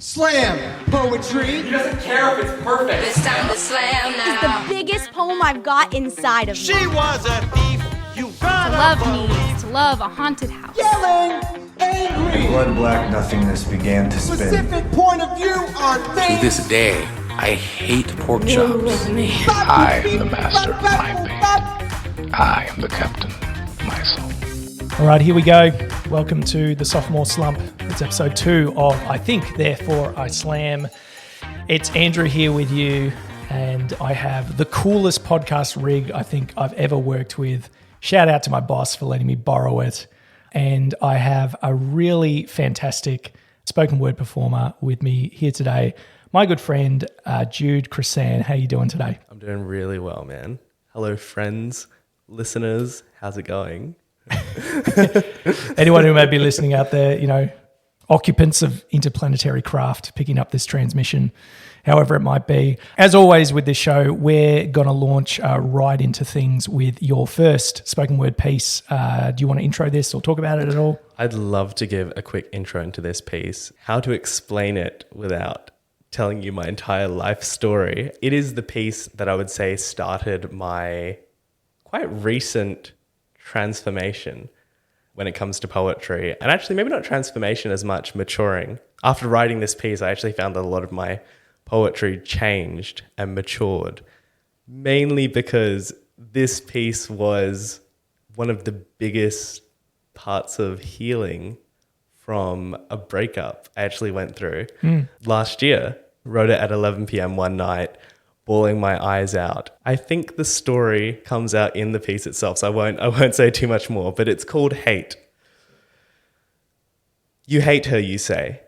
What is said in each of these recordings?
Slam poetry. He doesn't care if it's perfect. It's time to slam now. It's the biggest poem I've got inside of me. She was a thief. You gotta Love means to love a haunted house. Yelling, angry. Blood black nothingness began to spin. Specific point of view on To things. this day, I hate pork chops. I am the master of my fate. I am the captain of my soul. All right, here we go. Welcome to the Sophomore Slump. It's episode 2 of I Think, Therefore I Slam. It's Andrew here with you, and I have the coolest podcast rig I think I've ever worked with. Shout out to my boss for letting me borrow it. And I have a really fantastic spoken word performer with me here today. My good friend, Jude Chrisan. How you doing today? I'm doing really well, man. Hello, friends, listeners. How's it going? Anyone who may be listening out there, you know, occupants of interplanetary craft picking up this transmission, however it might be. As always with this show, we're going to launch right into things with your first spoken word piece. Do you want to intro this or talk about it at all? I'd love to give a quick intro into this piece. How to explain it without telling you my entire life story. It is the piece that I would say started my quite recent transformation when it comes to poetry, and actually maybe not transformation as much, maturing. After writing this piece, I actually found that a lot of my poetry changed and matured, mainly because this piece was one of the biggest parts of healing from a breakup I actually went through last year. Wrote it at 11 p.m. one night, bawling my eyes out. I think the story comes out in the piece itself, so I won't say too much more, but it's called Hate. You hate her, you say.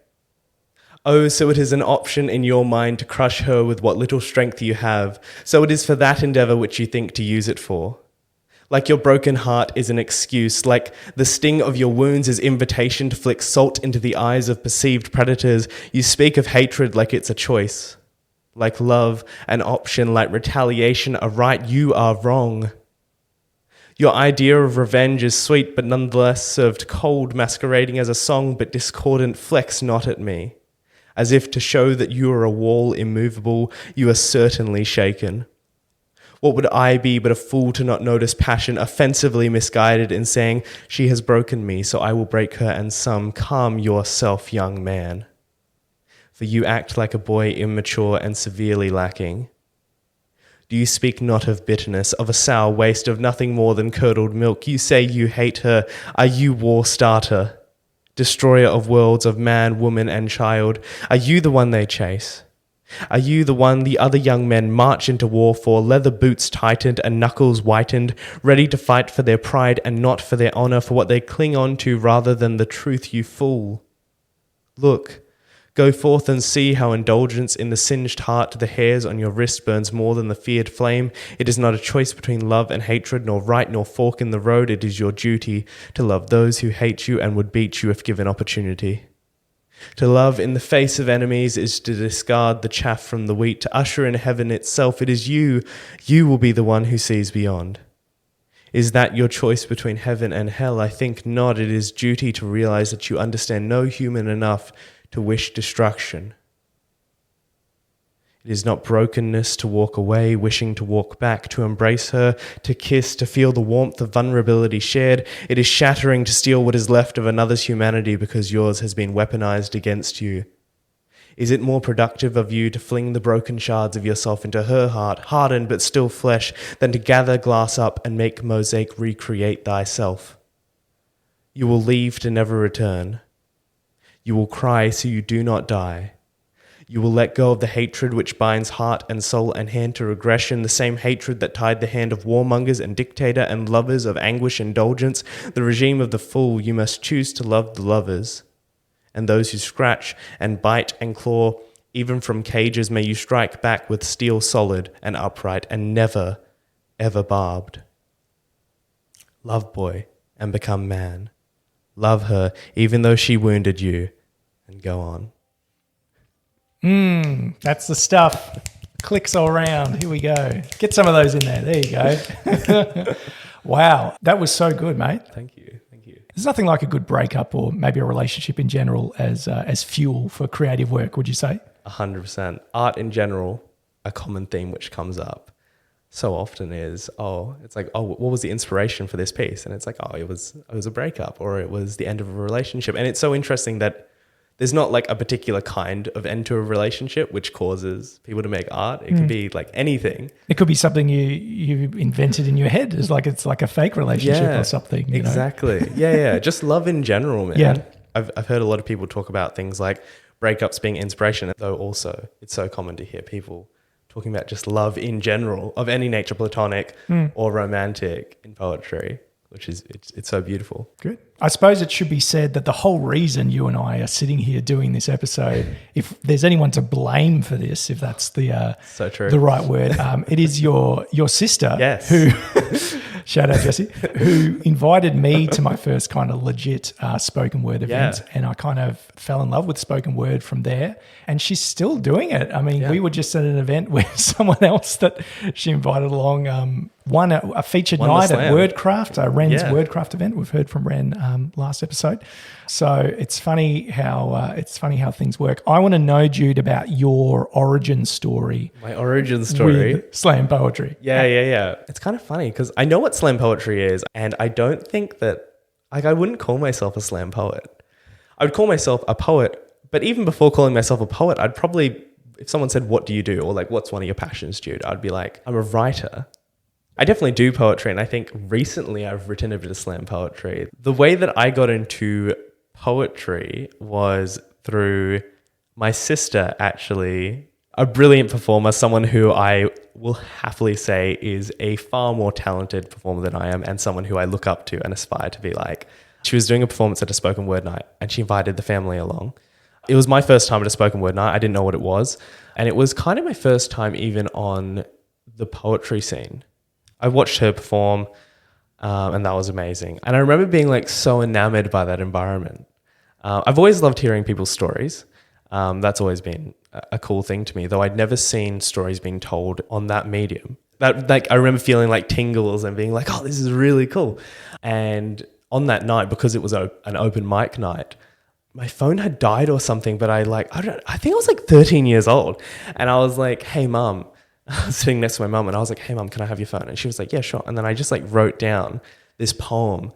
Oh, so it is an option in your mind to crush her with what little strength you have. So it is for that endeavor which you think to use it for. Like your broken heart is an excuse, like the sting of your wounds is invitation to flick salt into the eyes of perceived predators. You speak of hatred like it's a choice. Like love, an option, like retaliation, a right, you are wrong. Your idea of revenge is sweet, but nonetheless served cold, masquerading as a song, but discordant, flex not at me. As if to show that you are a wall immovable, you are certainly shaken. What would I be but a fool to not notice passion, offensively misguided in saying, she has broken me, so I will break her and some. Calm yourself, young man. For you act like a boy immature and severely lacking. Do you speak not of bitterness, of a sour waste, of nothing more than curdled milk? You say you hate her. Are you war starter? Destroyer of worlds, of man, woman, and child? Are you the one they chase? Are you the one the other young men march into war for, leather boots tightened and knuckles whitened, ready to fight for their pride and not for their honor, for what they cling on to rather than the truth, you fool? Look. Go forth and see how indulgence in the singed heart to the hairs on your wrist burns more than the feared flame. It is not a choice between love and hatred, nor right nor fork in the road. It is your duty to love those who hate you and would beat you if given opportunity. To love in the face of enemies is to discard the chaff from the wheat, to usher in heaven itself. It is you. You will be the one who sees beyond. Is that your choice between heaven and hell? I think not. It is duty to realize that you understand no human enough to wish destruction. It is not brokenness to walk away, wishing to walk back, to embrace her, to kiss, to feel the warmth of vulnerability shared. It is shattering to steal what is left of another's humanity because yours has been weaponized against you. Is it more productive of you to fling the broken shards of yourself into her heart, hardened but still flesh, than to gather glass up and make mosaic recreate thyself? You will leave to never return. You will cry so you do not die. You will let go of the hatred which binds heart and soul and hand to regression, the same hatred that tied the hand of warmongers and dictator and lovers of anguish indulgence, the regime of the fool. You must choose to love the lovers, and those who scratch and bite and claw, even from cages may you strike back with steel solid and upright and never, ever barbed. Love, boy, and become man. Love her, even though she wounded you, and go on. That's the stuff. Clicks all around. Here we go. Get some of those in there. There you go. Wow. That was so good, mate. Thank you. Thank you. There's nothing like a good breakup or maybe a relationship in general as fuel for creative work, would you say? 100%. Art in general, a common theme which comes up so often is, what was the inspiration for this piece? And it's like, it was a breakup, or it was the end of a relationship. And it's so interesting that there's not like a particular kind of end to a relationship which causes people to make art. It could be like anything. It could be something you invented in your head. It's like a fake relationship or something. You know? Exactly. Yeah. Just love in general, man. Yeah. I've heard a lot of people talk about things like breakups being inspiration, though also it's so common to hear people talking about just love in general of any nature, platonic or romantic, in poetry, which is, it's so beautiful. Good. I suppose it should be said that the whole reason you and I are sitting here doing this episode, if there's anyone to blame for this, if that's the So true. the right word, it is your sister, Yes. who shout out Jessie, who invited me to my first kind of legit spoken word event, and I kind of fell in love with spoken word from there. And she's still doing it. I mean, we were just at an event where someone else that she invited along won a featured night at Wordcraft, Ren's Wordcraft event. We've heard from Ren last episode. So it's funny how things work. I want to know, Jude, about your origin story. My origin story with slam poetry. Yeah. It's kind of funny because I know what slam poetry is, and I don't think that, like, I wouldn't call myself a slam poet. I would call myself a poet, but even before calling myself a poet, I'd probably, if someone said, what do you do? Or like, what's one of your passions, Jude? I'd be like, I'm a writer. I definitely do poetry, and I think recently I've written a bit of slam poetry. The way that I got into poetry was through my sister, actually, a brilliant performer, someone who I will happily say is a far more talented performer than I am, and someone who I look up to and aspire to be like. She was doing a performance at a spoken word night, and she invited the family along. It was my first time at a spoken word night. I didn't know what it was, and it was kind of my first time even on the poetry scene. I watched her perform, and that was amazing. And I remember being like so enamored by that environment. I've always loved hearing people's stories. That's always been a cool thing to me, though I'd never seen stories being told on that medium. That, like, I remember feeling like tingles and being like, oh, this is really cool. And on that night, because it was an open mic night, my phone had died or something, but I think I was like 13 years old. And I was like, hey, Mum. I was sitting next to my mum, and I was like, hey, Mum, can I have your phone? And she was like, yeah, sure. And then I just like wrote down this poem,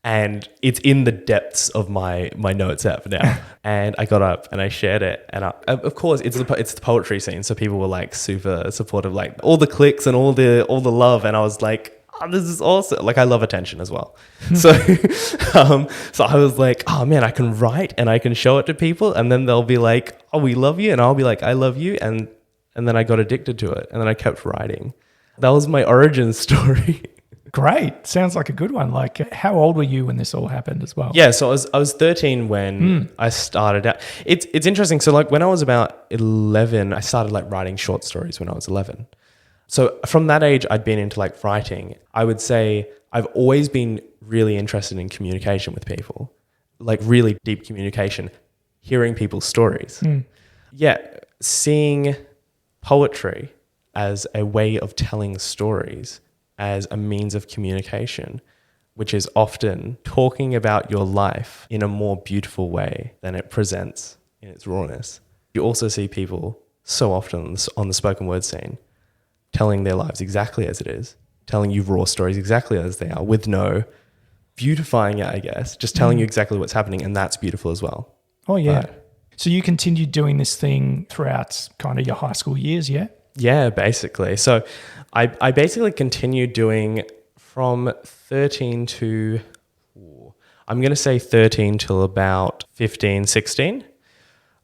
and it's in the depths of my notes app now. And I got up and I shared it. And of course, it's the poetry scene. So people were like super supportive, like all the clicks and all the love. And I was like, oh, this is awesome. Like, I love attention as well. So I was like, oh man, I can write and I can show it to people, and then they'll be like, oh, we love you. And I'll be like, I love you. And then I got addicted to it, and then I kept writing. That was my origin story. Great. Sounds like a good one. Like, how old were you when this all happened as well? Yeah, so I was 13 when I started out. It's interesting. So like when I was about 11, I started like writing short stories when I was 11. So from that age, I'd been into like writing. I would say I've always been really interested in communication with people, like really deep communication, hearing people's stories. Yeah, seeing poetry as a way of telling stories, as a means of communication, which is often talking about your life in a more beautiful way than it presents in its rawness. You also see people so often on the spoken word scene telling their lives exactly as it is, telling you raw stories exactly as they are, with no beautifying it, I guess, just telling you exactly what's happening, and that's beautiful as well. Oh, yeah. So you continued doing this thing throughout kind of your high school years, yeah? Yeah, basically. So I basically continued doing from 13 to, I'm going to say 13 till about 15, 16.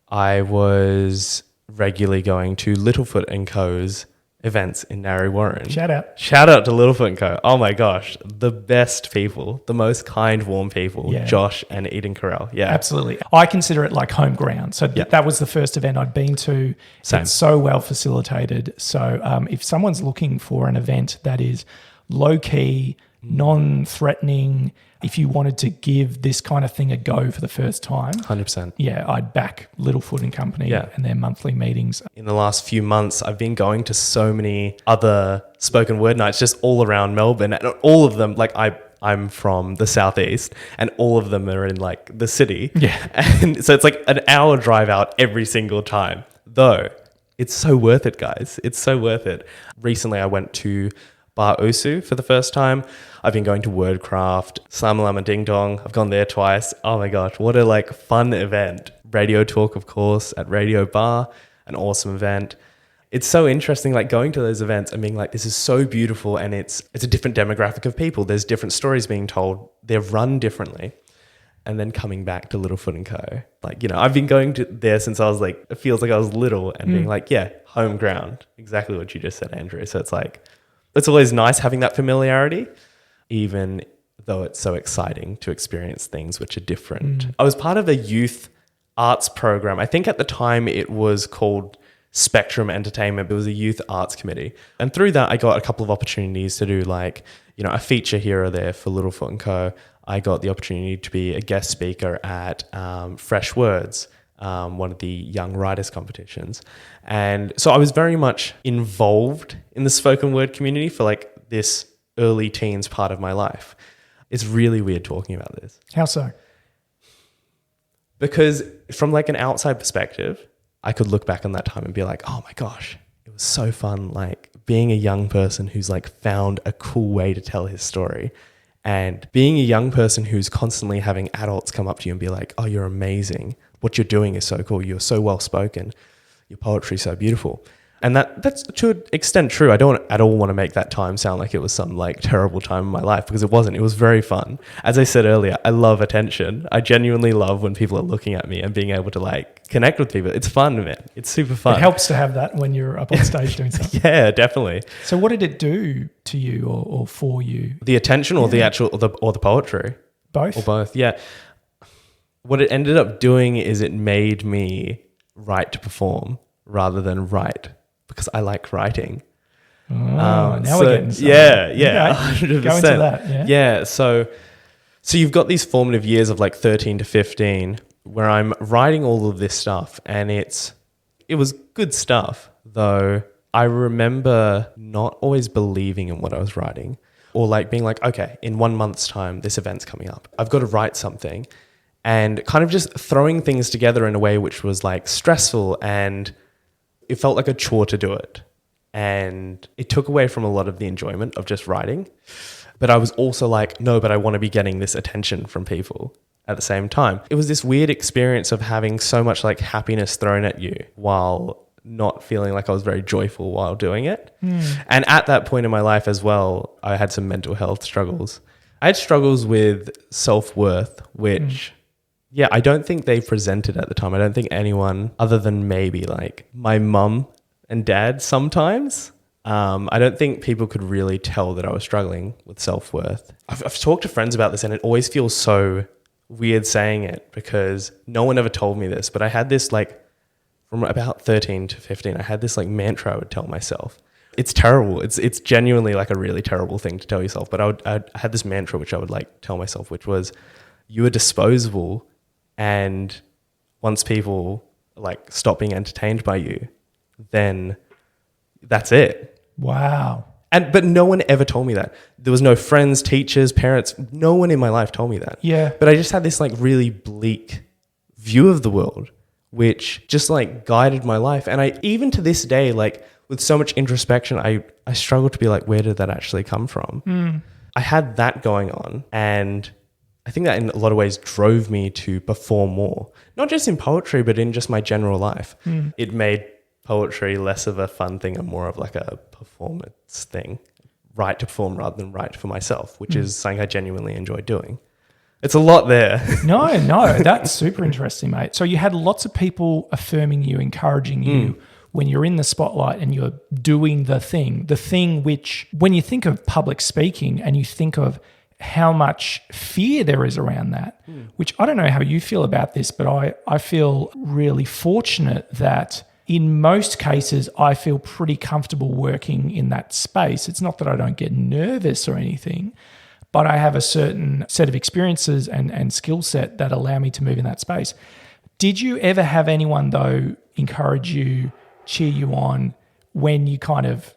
I was regularly going to Littlefoot & Co.'s events in Narre Warren. Shout out. Shout out to Littlefoot & Co. Oh my gosh, the best people, the most kind, warm people, Josh and Eden Carell. Yeah, absolutely. I consider it like home ground. So that was the first event I'd been to. Same. It's so well facilitated. So if someone's looking for an event that is low key, non-threatening, if you wanted to give this kind of thing a go for the first time, 100%. Yeah, I'd back Littlefoot and Company and their monthly meetings. In the last few months, I've been going to so many other spoken word nights just all around Melbourne, and all of them, like I I'm from the southeast, and all of them are in like the city. Yeah. And so it's like an hour drive out every single time. Though it's so worth it, guys. It's so worth it. Recently, I went to Bar Osu for the first time. I've been going to Wordcraft, Slam Ding Dong. I've gone there twice. Oh my gosh, what a like fun event. Radio Talk, of course, at Radio Bar, an awesome event. It's so interesting, like going to those events and being like, this is so beautiful, and it's a different demographic of people. There's different stories being told. They're run differently. And then coming back to Littlefoot & Co. Like, you know, I've been going to there since I was like, it feels like I was little, and being like, yeah, home ground. Exactly what you just said, Andrew. So it's like, it's always nice having that familiarity, even though it's so exciting to experience things which are different. I was part of a youth arts program. I think at the time it was called Spectrum Entertainment. It was a youth arts committee. And through that, I got a couple of opportunities to do like, you know, a feature here or there for Littlefoot & Co. I got the opportunity to be a guest speaker at Fresh Words, one of the young writers competitions. And so I was very much involved in the spoken word community for like this early teens part of my life. It's really weird talking about this. How so? Because from like an outside perspective, I could look back on that time and be like, oh my gosh, it was so fun. Like being a young person who's like found a cool way to tell his story, and being a young person who's constantly having adults come up to you and be like, oh, you're amazing. What you're doing is so cool. You're so well spoken. Your poetry's so beautiful. And that's to an extent true. I don't at all want to make that time sound like it was some like terrible time in my life, because it wasn't. It was very fun. As I said earlier, I love attention. I genuinely love when people are looking at me and being able to like connect with people. It's fun, man. It's super fun. It helps to have that when you're up on stage doing something. Yeah, definitely. So what did it do to you or for you? The attention or the actual or the poetry? Both? Or both, yeah. What it ended up doing is it made me write to perform rather than write, because I like writing. Now we're getting somewhere. Yeah, Okay. 100%. Go into that, yeah. So you've got these formative years of like 13 to 15 where I'm writing all of this stuff, and it was good stuff, though I remember not always believing in what I was writing, or like being like, okay, in 1 month's time, this event's coming up. I've got to write something, and kind of just throwing things together in a way which was like stressful, and it felt like a chore to do it. And it took away from a lot of the enjoyment of just writing. But I was also like, no, but I want to be getting this attention from people at the same time. It was this weird experience of having so much like happiness thrown at you while not feeling like I was very joyful while doing it. And at that point in my life as well, I had some mental health struggles. I had struggles with self-worth, which... yeah, I don't think they presented at the time. I don't think anyone other than maybe like my mum and dad sometimes. I don't think people could really tell that I was struggling with self-worth. I've talked to friends about this, and it always feels so weird saying it because no one ever told me this. But I had this like from about 13 to 15, I had this like mantra I would tell myself. It's terrible. It's genuinely like a really terrible thing to tell yourself. But I had this mantra which I would like tell myself, which was, you are disposable. And once people like stop being entertained by you, then that's it. Wow. But no one ever told me that. There was no friends, teachers, parents. No one in my life told me that. Yeah. But I just had this like really bleak view of the world, which just like guided my life. And I, even to this day, like with so much introspection, I struggle to be like, where did that actually come from? I had that going on, and I think that in a lot of ways drove me to perform more, not just in poetry, but in just my general life. It made poetry less of a fun thing and more of like a performance thing. Write to perform rather than write for myself, which is something I genuinely enjoy doing. It's a lot there. No, that's super interesting, mate. So you had lots of people affirming you, encouraging you when you're in the spotlight and you're doing the thing which, when you think of public speaking and you think of how much fear there is around that, which I don't know how you feel about this, but I feel really fortunate that in most cases I feel pretty comfortable working in that space. It's not that I don't get nervous or anything, but I have a certain set of experiences and skill set that allow me to move in that space. Did you ever have anyone, though, encourage you, cheer you on when you kind of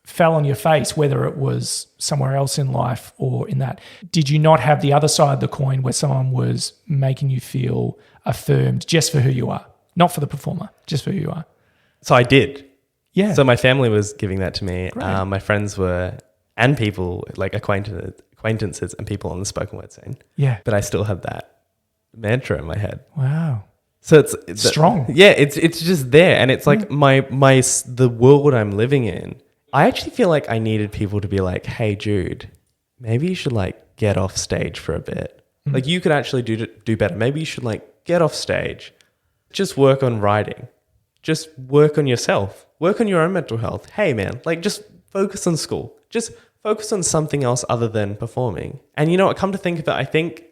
fell on your face, whether it was somewhere else in life or in that, did you not have the other side of the coin where someone was making you feel affirmed just for who you are? Not for the performer, just for who you are. So I did. Yeah. So my family was giving that to me. Great. My friends were, and people like acquaintances and people on the spoken word scene. Yeah. But I still had that mantra in my head. Wow. So it's strong. Yeah, it's just there, and it's like the world I'm living in. I actually feel like I needed people to be like, "Hey, Jude, maybe you should like get off stage for a bit. Like you could actually do better. Maybe you should like get off stage, just work on writing, just work on yourself, work on your own mental health. Hey, man, like just focus on school, just focus on something else other than performing." And you know what? Come to think of it, I think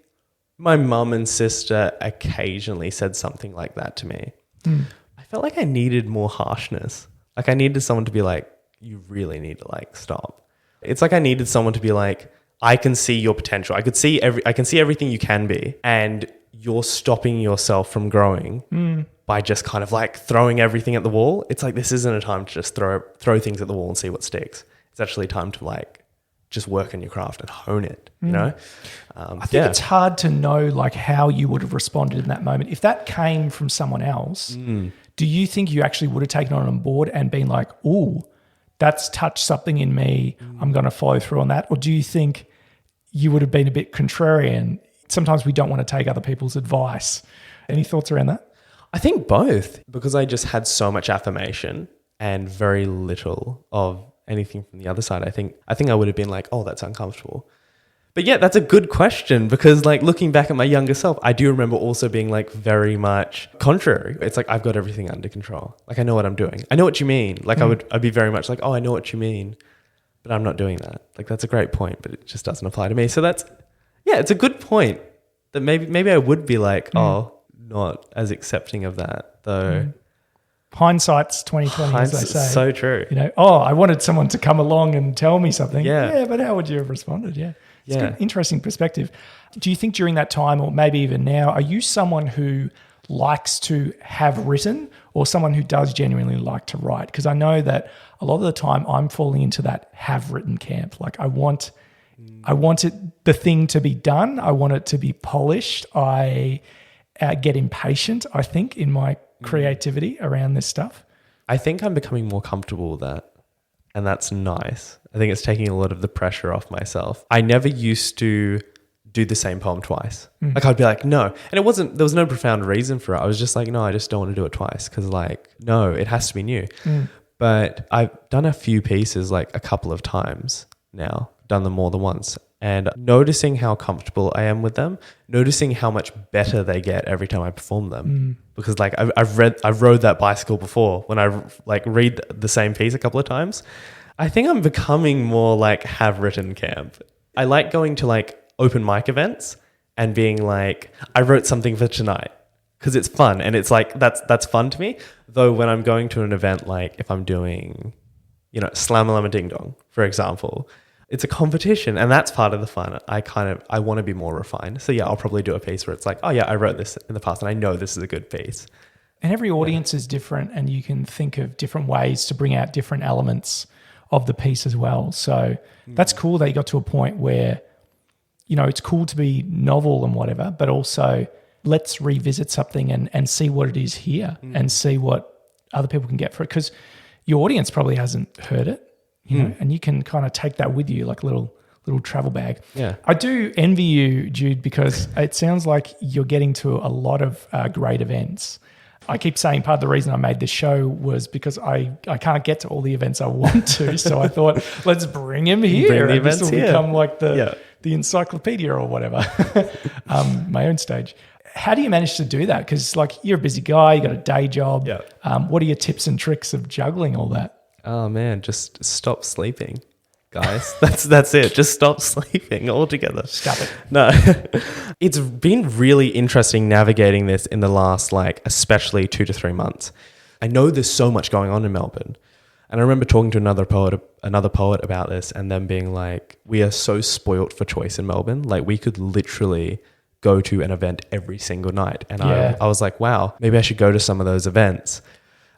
my mum and sister occasionally said something like that to me. I felt like I needed more harshness. Like I needed someone to be like, you really need to like stop. It's like I needed someone to be like, I can see your potential. I can see everything you can be, and you're stopping yourself from growing by just kind of like throwing everything at the wall. It's like, this isn't a time to just throw things at the wall and see what sticks. It's actually time to like just work on your craft and hone it, you know? I think it's hard to know like how you would have responded in that moment. If that came from someone else, do you think you actually would have taken it on board and been like, ooh, that's touched something in me, I'm going to follow through on that? Or do you think you would have been a bit contrarian? Sometimes we don't want to take other people's advice. Any thoughts around that? I think both, because I just had so much affirmation and very little of anything from the other side. I think I would have been like, oh, that's uncomfortable. But yeah, that's a good question, because like looking back at my younger self, I do remember also being like very much contrary. It's like, I've got everything under control. Like I know what I'm doing. I know what you mean. Like I'd be very much like, oh, I know what you mean, but I'm not doing that. Like that's a great point, but it just doesn't apply to me. So it's a good point that maybe I would be like, oh, not as accepting of that though. Hindsight's 20/20, as they say. So true. You know, oh, I wanted someone to come along and tell me something. Yeah. But how would you have responded? Yeah. It's Yeah. an interesting perspective. Do you think during that time, or maybe even now, are you someone who likes to have written, or someone who does genuinely like to write? Because I know that a lot of the time I'm falling into that have written camp. Like I want the thing to be done. I want it to be polished. I get impatient, I think, in my creativity around this stuff. I think I'm becoming more comfortable with that, and that's nice. I think it's taking a lot of the pressure off myself. I never used to do the same poem twice. Like I'd be like, no. And there was no profound reason for it. I was just like, no, I just don't want to do it twice, because like, no, it has to be new. But I've done a few pieces like a couple of times now, done them more than once, and noticing how comfortable I am with them, noticing how much better they get every time I perform them. Because like I've rode that bicycle before when I like read the same piece a couple of times. I think I'm becoming more like have written camp. I like going to like open mic events and being like, I wrote something for tonight, because it's fun, and it's like that's fun to me. Though when I'm going to an event, like if I'm doing, you know, Slam-a-Lama Ding Dong, for example, it's a competition, and that's part of the fun. I want to be more refined. So yeah, I'll probably do a piece where it's like, oh yeah, I wrote this in the past and I know this is a good piece. And every audience is different, and you can think of different ways to bring out different elements of the piece as well. So that's cool that you got to a point where, you know, it's cool to be novel and whatever, but also let's revisit something and see what it is here and see what other people can get for it. Because your audience probably hasn't heard it. You know, and you can kind of take that with you like a little travel bag. Yeah. I do envy you, Jude, because it sounds like you're getting to a lot of great events. I keep saying part of the reason I made this show was because I can't get to all the events I want to. So I thought, let's bring him here. Bring the and events this will here. become like the encyclopedia or whatever, my own stage. How do you manage to do that? Because like you're a busy guy, you got a day job. Yeah. What are your tips and tricks of juggling all that? Oh man, just stop sleeping, guys. That's it. Just stop sleeping altogether. Stop it. No, it's been really interesting navigating this in the last like especially 2 to 3 months. I know there's so much going on in Melbourne, and I remember talking to another poet about this, and them being like, "We are so spoilt for choice in Melbourne. Like we could literally go to an event every single night." And I was like, "Wow, maybe I should go to some of those events."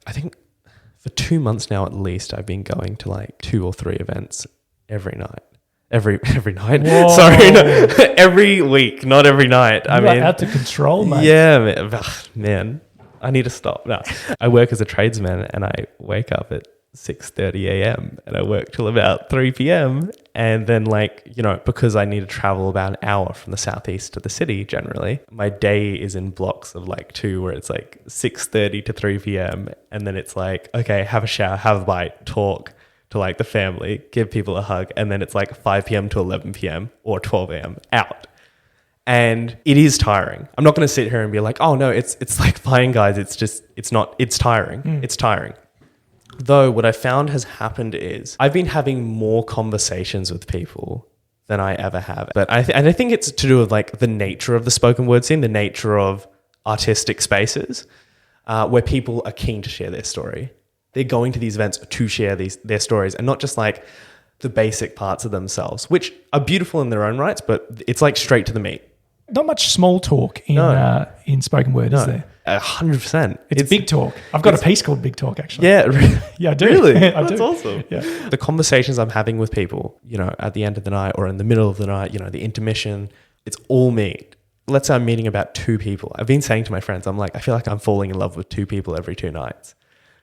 I think For 2 months now at least, I've been going to like 2 or 3 events every night. Every night. Whoa. Sorry, no, every week, not every night. You are out to control, mate. Yeah, man. I need to stop. No, I work as a tradesman and I wake up at 6:30 a.m. and I work till about 3 p.m. And then because I need to travel about an hour from the southeast to the city generally, my day is in blocks of like 2 where it's like 6:30 to 3 p.m. And then it's like, okay, have a shower, have a bite, talk to like the family, give people a hug. And then it's like 5 p.m. to 11 p.m. or 12 a.m. out. And it is tiring. I'm not going to sit here and be like, oh no, it's like fine guys. It's tiring. It's tiring. Though what I found has happened is I've been having more conversations with people than I ever have. But I think it's to do with like the nature of the spoken word scene, the nature of artistic spaces, where people are keen to share their story. They're going to these events to share their stories and not just like the basic parts of themselves, which are beautiful in their own rights, but it's like straight to the meat. Not much small talk in spoken word, is there? 100%. It's big talk. I've got a piece called Big Talk, actually. Yeah, yeah, I do. Really? I do. That's awesome. Yeah. The conversations I'm having with people, at the end of the night or in the middle of the night, the intermission, it's all me. Let's say I'm meeting about 2 people. I've been saying to my friends, I'm like, I feel like I'm falling in love with 2 people every 2 nights.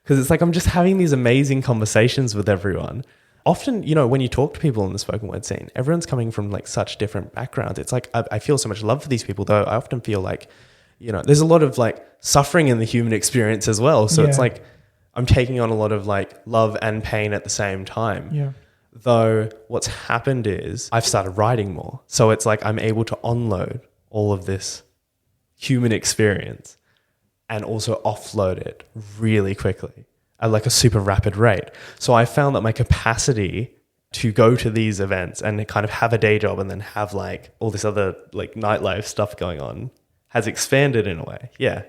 Because it's like I'm just having these amazing conversations with everyone. Often, when you talk to people in the spoken word scene, everyone's coming from like such different backgrounds. It's like I feel so much love for these people, though I often feel like, there's a lot of like suffering in the human experience as well. So it's like I'm taking on a lot of like love and pain at the same time. Yeah. Though what's happened is I've started writing more. So it's like I'm able to unload all of this human experience and also offload it really quickly at like a super rapid rate. So I found that my capacity to go to these events and kind of have a day job and then have like all this other like nightlife stuff going on has expanded in a way. Yeah.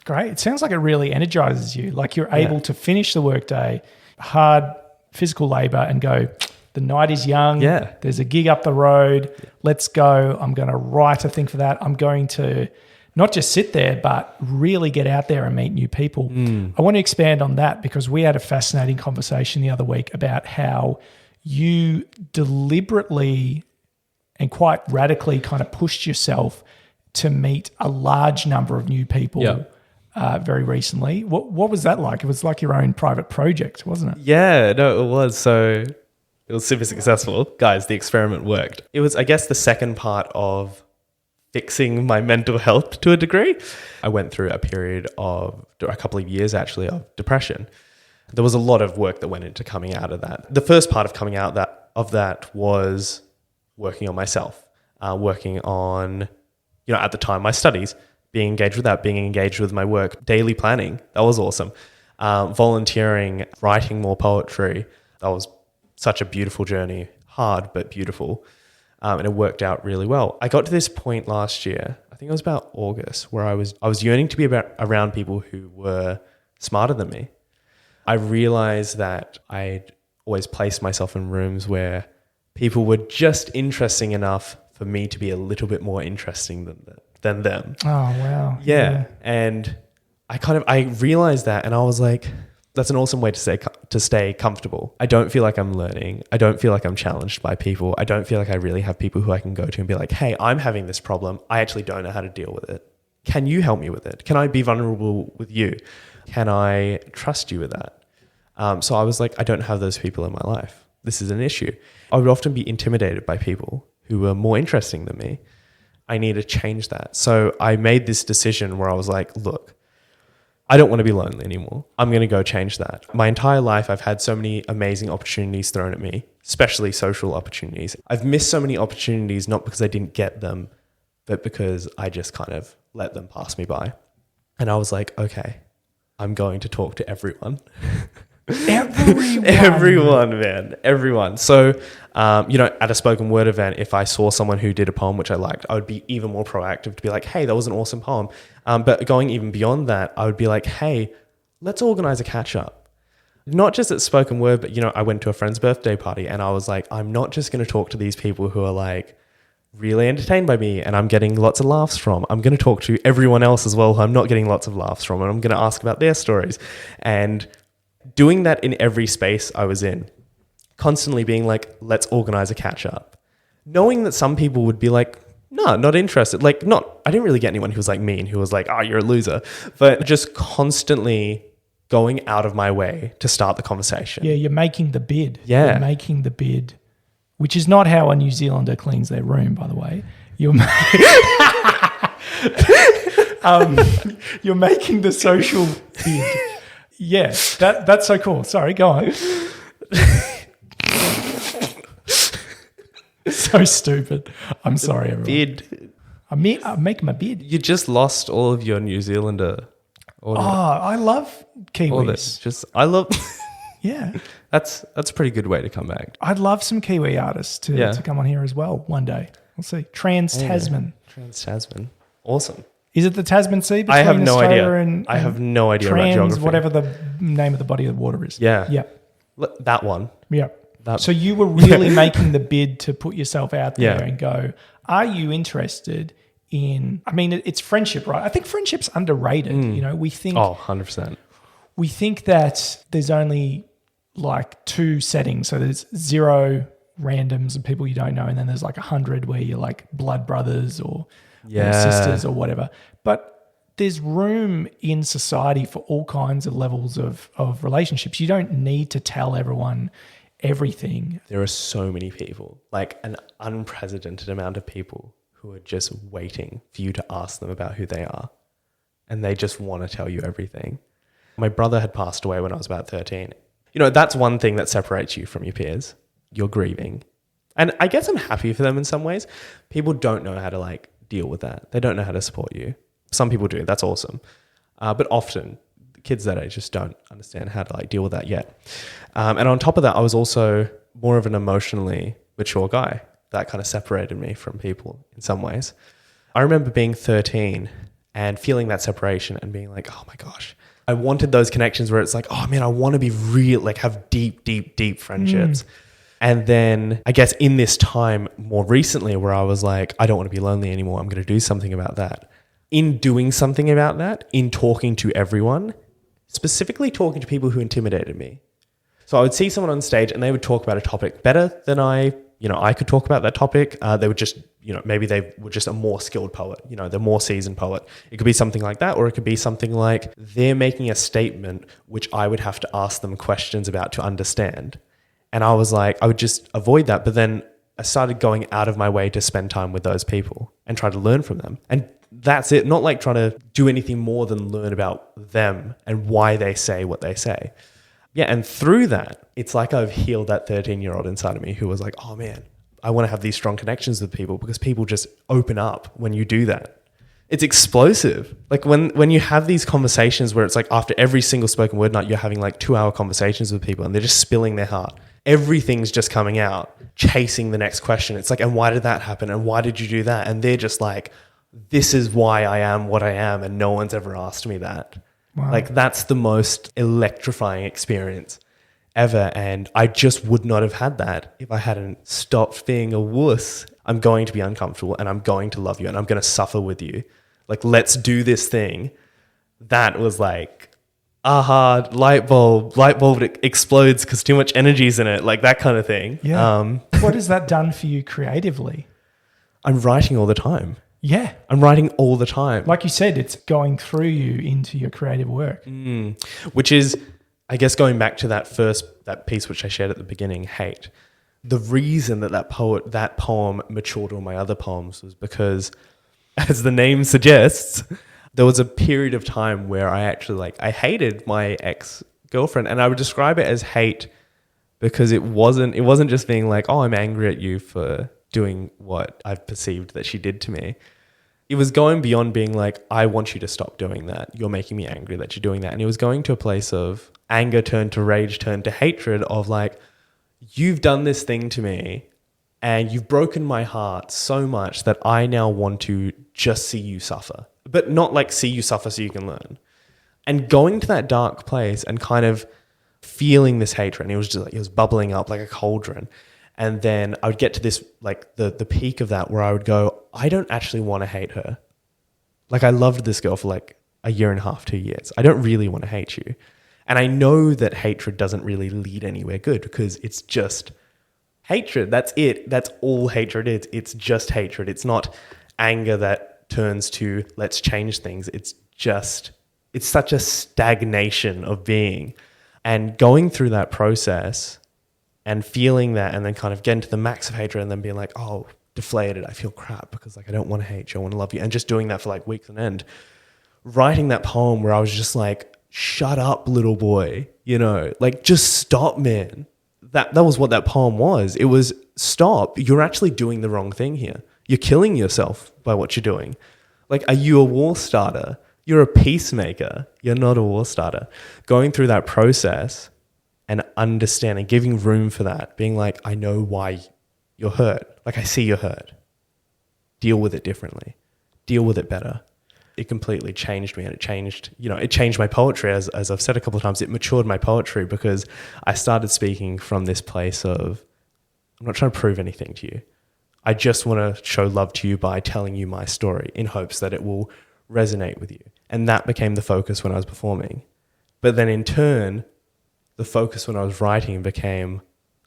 Great. It sounds like it really energizes you. Like you're able to finish the workday, hard physical labor, and go, the night is young. Yeah. There's a gig up the road. Let's go. I'm going to write a thing for that. I'm going to not just sit there, but really get out there and meet new people. I want to expand on that because we had a fascinating conversation the other week about how you deliberately and quite radically kind of pushed yourself to meet a large number of new people very recently. What was that like? It was like your own private project, wasn't it? Yeah, no, it was. So it was super successful. Guys, the experiment worked. It was, I guess, the second part of fixing my mental health to a degree. I went through a period of a couple of years actually of depression. There was a lot of work that went into coming out of that. The first part of coming out of that was working on myself, working on, at the time, my studies, being engaged with that, being engaged with my work, daily planning. That was awesome. Volunteering, writing more poetry. That was such a beautiful journey, hard but beautiful. And it worked out really well. I got to this point last year, I think it was about August, where I was yearning to be around people who were smarter than me. I realized that I'd always placed myself in rooms where people were just interesting enough for me to be a little bit more interesting than them. Oh, wow. Yeah. And I realized that and I was like, that's an awesome way to stay comfortable. I don't feel like I'm learning. I don't feel like I'm challenged by people. I don't feel like I really have people who I can go to and be like, hey, I'm having this problem. I actually don't know how to deal with it. Can you help me with it? Can I be vulnerable with you? Can I trust you with that? So I was like, I don't have those people in my life. This is an issue. I would often be intimidated by people who were more interesting than me. I need to change that. So I made this decision where I was like, look, I don't want to be lonely anymore. I'm going to go change that. My entire life, I've had so many amazing opportunities thrown at me, especially social opportunities. I've missed so many opportunities, not because I didn't get them, but because I just kind of let them pass me by. And I was like, okay, I'm going to talk to everyone. Everyone, man. Everyone. So, at a spoken word event, if I saw someone who did a poem which I liked, I would be even more proactive to be like, hey, that was an awesome poem. But going even beyond that, I would be like, hey, let's organize a catch up. Not just at spoken word, but, I went to a friend's birthday party and I was like, I'm not just going to talk to these people who are like really entertained by me and I'm getting lots of laughs from. I'm going to talk to everyone else as well who I'm not getting lots of laughs from and I'm going to ask about their stories. And Doing that in every space I was in, constantly being like, let's organize a catch up. Knowing that some people would be like, no, not interested. Like, I didn't really get anyone who was like mean, who was like, oh, you're a loser. But just constantly going out of my way to start the conversation. Yeah, you're making the bid. Yeah. You're making the bid, which is not how a New Zealander cleans their room, by the way. You're you're making the social bid. Yeah, that's so cool. Sorry, go on. So stupid. I'm sorry, everyone. Bid. I'm making my bid. You just lost all of your New Zealander audience. Oh, I love All that. Kiwis. I love... Yeah. That's a pretty good way to come back. I'd love some Kiwi artists to come on here as well one day. We'll see. Trans-Tasman. Trans-Tasman. Awesome. Is it the Tasman Sea between I have no Australia idea. and I have no idea about trans, geography. whatever the name of the body of the water is? Yeah. Yeah. That one. Yeah. That- So you were really making the bid to put yourself out there Yeah. and go, are you interested in, I mean, it's friendship, right? I think friendship's underrated. You know, we think 100%. we think that there's only like two settings. So there's 0 randoms and people you don't know, and then there's like 100 where you're like blood brothers or sisters or whatever. But there's room in society for all kinds of levels of relationships. You don't need to tell everyone everything. There are so many people, like an unprecedented amount of people who are just waiting for you to ask them about who they are. And they just want to tell you everything. My brother had passed away when I was about 13. You know, that's one thing that separates you from your peers. You're grieving. And I guess I'm happy for them in some ways. People don't know how to like deal with that. They don't know how to support you. Some people do. That's awesome. But often kids that age just don't understand how to like deal with that yet. And on top of that, I was also more of an emotionally mature guy. That kind of separated me from people in some ways. I remember being 13 and feeling that separation and being like, oh my gosh, I wanted those connections where it's like, oh man, I want to be real, like have deep, deep, deep friendships. And then I guess in this time more recently where I was like, I don't want to be lonely anymore. I'm going to do something about that. In doing something about that, in talking to everyone, specifically talking to people who intimidated me. So I would see someone on stage and they would talk about a topic better than I could talk about that topic. They would just, maybe they were just a more skilled poet, they're more seasoned poet. It could be something like that, or it could be something like they're making a statement which I would have to ask them questions about to understand. And I was like, I would just avoid that. But then I started going out of my way to spend time with those people and try to learn from them. And that's it. Not like trying to do anything more than learn about them and why they say what they say. Yeah, and through that, it's like I've healed that 13-year-old inside of me who was like, oh man, I want to have these strong connections with people because people just open up when you do that. It's explosive. Like when you have these conversations where it's like after every single spoken word night, you're having like 2-hour conversations with people and they're just spilling their heart. Everything's just coming out, chasing the next question. It's like, and why did that happen? And why did you do that? And they're just like, this is why I am what I am. And no one's ever asked me that. Wow. Like that's the most electrifying experience ever. And I just would not have had that if I hadn't stopped being a wuss. I'm going to be uncomfortable and I'm going to love you and I'm going to suffer with you. Like, let's do this thing. That was like, aha, light bulb explodes because too much energy's in it. Like that kind of thing. Yeah. What has that done for you creatively? I'm writing all the time. Yeah. I'm writing all the time. Like you said, it's going through you into your creative work. Which is, I guess, going back to that piece which I shared at the beginning, Hate. The reason that poem matured all my other poems was because, as the name suggests, there was a period of time where I actually I hated my ex-girlfriend, and I would describe it as hate because it wasn't just being like, oh, I'm angry at you for doing what I've perceived that she did to me. It was going beyond being like, I want you to stop doing that. You're making me angry that you're doing that. And it was going to a place of anger turned to rage, turned to hatred of like, you've done this thing to me and you've broken my heart so much that I now want to just see you suffer, but not like see you suffer so you can learn. And going to that dark place and kind of feeling this hatred, and it was just like, it was bubbling up like a cauldron. And then I would get to this, like the peak of that where I would go, I don't actually want to hate her. Like I loved this girl for like a year and a half, 2 years. I don't really want to hate you. And I know that hatred doesn't really lead anywhere good because it's just hatred. That's it. That's all hatred is. It's just hatred. It's not anger that turns to let's change things. It's such a stagnation of being. And going through that process and feeling that and then kind of getting to the max of hatred and then being like, oh, deflated, I feel crap because like I don't want to hate you, I want to love you. And just doing that for like weeks on end. Writing that poem where I was just like, shut up, little boy, like just stop, man. That was what that poem was. It was stop. You're actually doing the wrong thing here. You're killing yourself by what you're doing. Like, are you a war starter? You're a peacemaker. You're not a war starter. Going through that process and understanding, giving room for that, being like, I know why you're hurt. Like, I see you're hurt. Deal with it differently. Deal with it better. It completely changed me, and it changed my poetry. As I've said a couple of times, it matured my poetry because I started speaking from this place of, I'm not trying to prove anything to you. I just want to show love to you by telling you my story in hopes that it will resonate with you. And that became the focus when I was performing. But then in turn, the focus when I was writing became,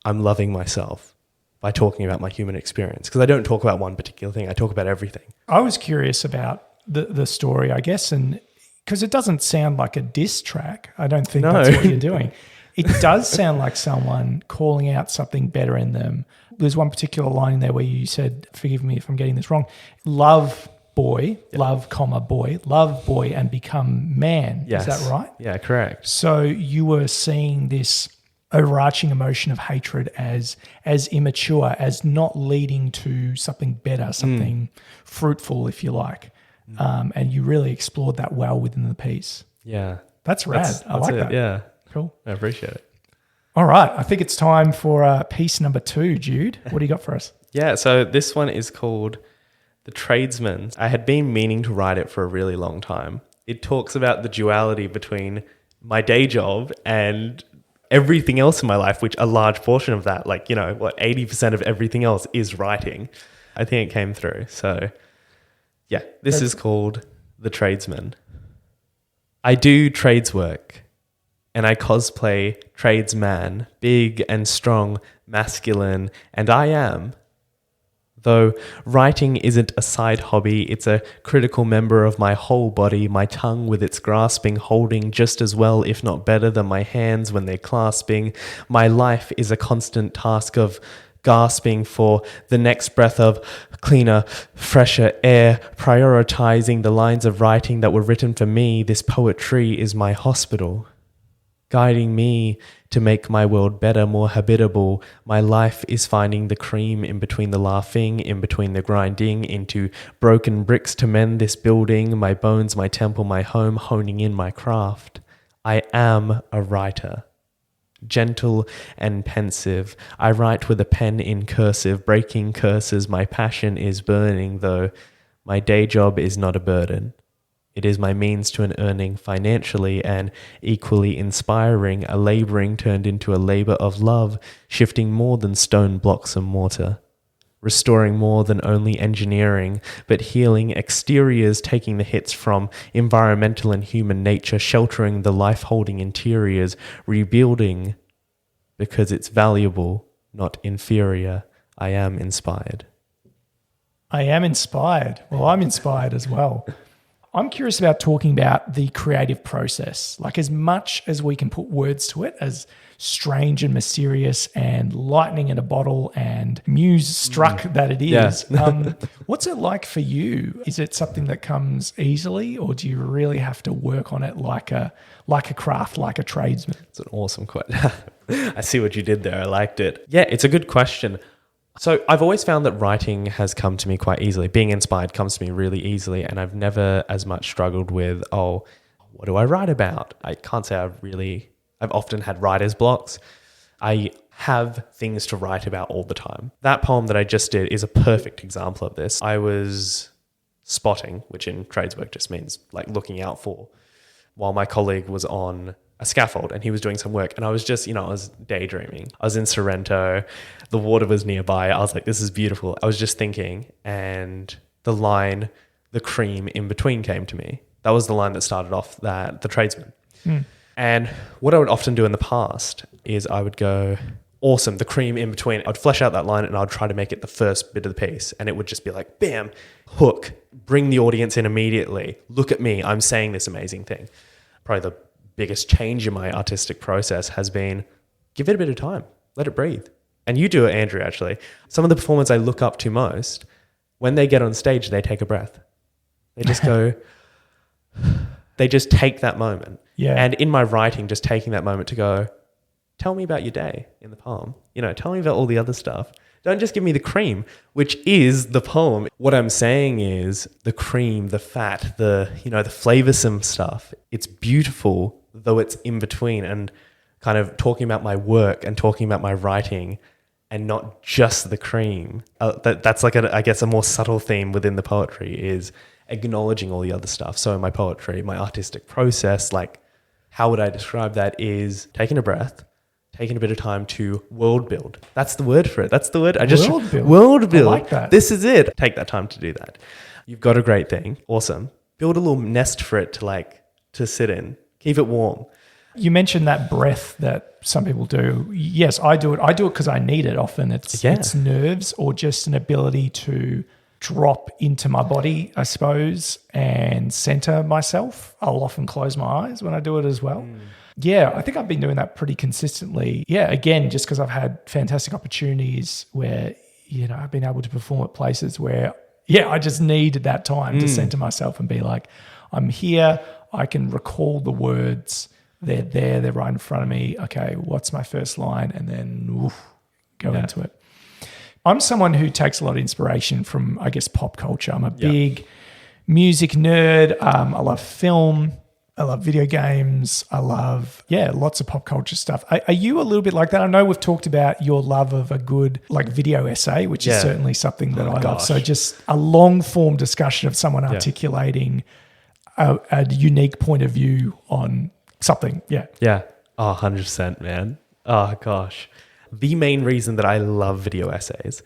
I'm loving myself by talking about my human experience. Because I don't talk about one particular thing. I talk about everything. I was curious about the story, I guess, and because it doesn't sound like a diss track. I don't think that's what you're doing. It does sound like someone calling out something better in them. There's one particular line in there where you said, forgive me if I'm getting this wrong, love boy, love, boy, love boy and become man. Yes. Is that right? Yeah, correct. So you were seeing this overarching emotion of hatred as immature, as not leading to something better, something fruitful, if you like. And you really explored that well within the piece. Yeah. That's rad. I like that. Yeah. Cool. I appreciate it. All right. I think it's time for piece number 2, Jude. What do you got for us? Yeah, so this one is called The Tradesman. I had been meaning to write it for a really long time. It talks about the duality between my day job and everything else in my life, which a large portion of that, 80% of everything else is writing. I think it came through. So yeah, this is called The Tradesman. I do trades work, and I cosplay tradesman, big and strong, masculine, and I am. Though writing isn't a side hobby, it's a critical member of my whole body, my tongue with its grasping, holding just as well, if not better, than my hands when they're clasping. My life is a constant task of gasping for the next breath of cleaner, fresher air, prioritizing the lines of writing that were written for me. This poetry is my hospital, guiding me to make my world better, more habitable. My life is finding the cream in between the laughing, in between the grinding, into broken bricks to mend this building, my bones, my temple, my home, honing in my craft. I am a writer. Gentle and pensive, I write with a pen in cursive, breaking curses. My passion is burning, though my day job is not a burden. It is my means to an earning financially and equally inspiring, a laboring turned into a labor of love, shifting more than stone blocks and mortar, restoring more than only engineering, but healing exteriors, taking the hits from environmental and human nature, sheltering the life-holding interiors, rebuilding because it's valuable, not inferior. I am inspired. I am inspired. Well, I'm inspired as well. I'm curious about talking about the creative process. Like, as much as we can put words to it, as strange and mysterious and lightning in a bottle and muse struck that it is. Yeah. What's it like for you? Is it something that comes easily, or do you really have to work on it like a craft, like a tradesman? It's an awesome question. I see what you did there. I liked it. Yeah, it's a good question. So I've always found that writing has come to me quite easily. Being inspired comes to me really easily, and I've never as much struggled with, what do I write about? I can't say I've often had writer's blocks. I have things to write about all the time. That poem that I just did is a perfect example of this. I was spotting, which in tradeswork just means like looking out for, while my colleague was on a scaffold and he was doing some work, and I was just, I was daydreaming. I was in Sorrento, the water was nearby. I was like, this is beautiful. I was just thinking, and the line, the cream in between came to me. That was the line that started off the tradesman. And what I would often do in the past is I would go, awesome, the cream in between. I'd flesh out that line and I'd try to make it the first bit of the piece. And it would just be like, bam, hook, bring the audience in immediately. Look at me, I'm saying this amazing thing. Probably the biggest change in my artistic process has been give it a bit of time, let it breathe. And you do it, Andrew, actually. Some of the performers I look up to most, when they get on stage, they take a breath. They just go, they just take that moment. Yeah. And in my writing, just taking that moment to go, tell me about your day in the poem. Tell me about all the other stuff. Don't just give me the cream, which is the poem. What I'm saying is the cream, the fat, the flavorsome stuff. It's beautiful, though it's in between, and kind of talking about my work and talking about my writing and not just the cream. That's like, I guess, a more subtle theme within the poetry is acknowledging all the other stuff. So in my poetry, my artistic process, like how would I describe that is taking a breath, taking a bit of time to world build. That's the word for it. That's the word. World build. I like that. This is it. Take that time to do that. You've got a great thing. Awesome. Build a little nest for it to sit in. Keep it warm. You mentioned that breath that some people do. Yes, I do it. I do it because I need it often. It's nerves or just an ability to drop into my body, I suppose, and center myself. I'll often close my eyes when I do it as well. Yeah, I think I've been doing that pretty consistently. Yeah, again, just because I've had fantastic opportunities where, I've been able to perform at places where, I just need that time to center myself and be like, I'm here. I can recall the words. They're there. They're right in front of me. Okay, what's my first line? And then go into it. I'm someone who takes a lot of inspiration from, I guess, pop culture. I'm a big music nerd. I love film. I love video games. I love, lots of pop culture stuff. Are you a little bit like that? I know we've talked about your love of a good video essay, which is certainly something that I love. So just a long form discussion of someone articulating a unique point of view on something. Yeah. Yeah. Oh, 100%, man. Oh, gosh. The main reason that I love video essays,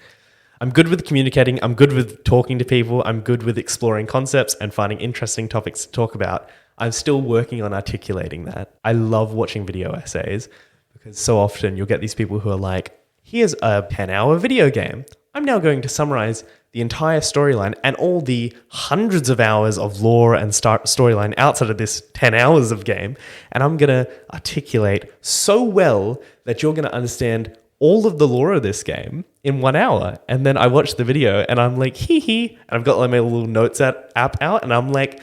I'm good with communicating. I'm good with talking to people. I'm good with exploring concepts and finding interesting topics to talk about. I'm still working on articulating that. I love watching video essays because so often you'll get these people who are like, here's a 10-hour video game. I'm now going to summarize the entire storyline and all the hundreds of hours of lore and storyline outside of this 10 hours of game. And I'm going to articulate so well that you're going to understand all of the lore of this game in 1 hour. And then I watch the video and I'm like, hee hee. And I've got like my little notes app out and I'm like,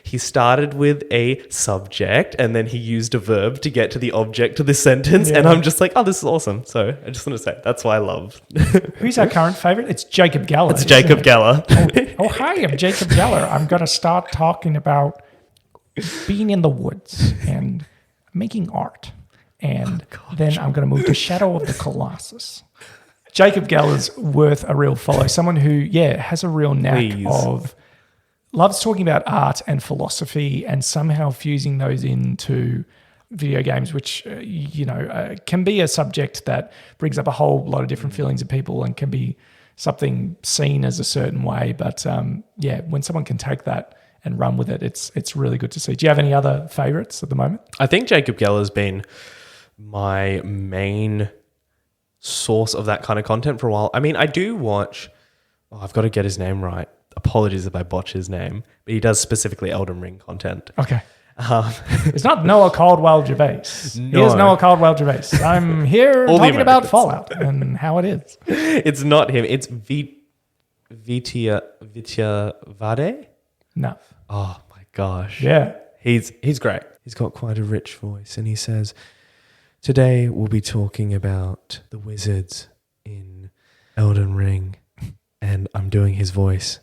he started with a subject and then he used a verb to get to the object of the sentence. Yeah. And I'm just like, oh, this is awesome. So I just want to say, that's why I love. Who's our current favorite? It's Jacob Geller. It's Jacob Geller. Hi, I'm Jacob Geller. I'm going to start talking about being in the woods and making art. And then I'm going to move to Shadow of the Colossus. Jacob Geller's worth a real follow. Someone who, has a real knack of... loves talking about art and philosophy and somehow fusing those into video games, which, can be a subject that brings up a whole lot of different feelings of people and can be something seen as a certain way. But when someone can take that and run with it, it's really good to see. Do you have any other favorites at the moment? I think Jacob Geller's been my main source of that kind of content for a while. I mean, I do watch, I've got to get his name right. Apologies if I botch his name, but he does specifically Elden Ring content. Okay. It's not Noah Caldwell-Gervais. No. Here's Noah Caldwell-Gervais. I'm here talking about Fallout and how it is. It's not him. It's VaatiVidya. No. Oh my gosh. Yeah. He's great. He's got quite a rich voice and he says, today we'll be talking about the wizards in Elden Ring. And I'm doing his voice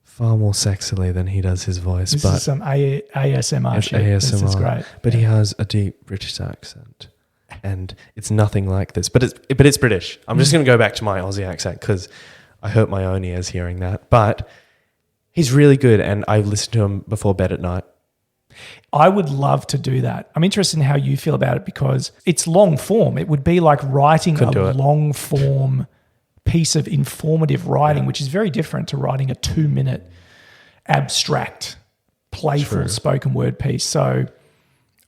far more sexily than he does his voice. This but is some ASMR shit. ASMR, this is great. But he has a deep British accent. And it's nothing like this. But it's British. I'm just going to go back to my Aussie accent because I hurt my own ears hearing that. But he's really good and I listen to him before bed at night. I would love to do that. I'm interested in how you feel about it because it's long form. It would be like writing a long form piece of informative writing, which is very different to writing a 2-minute abstract, playful spoken word piece. So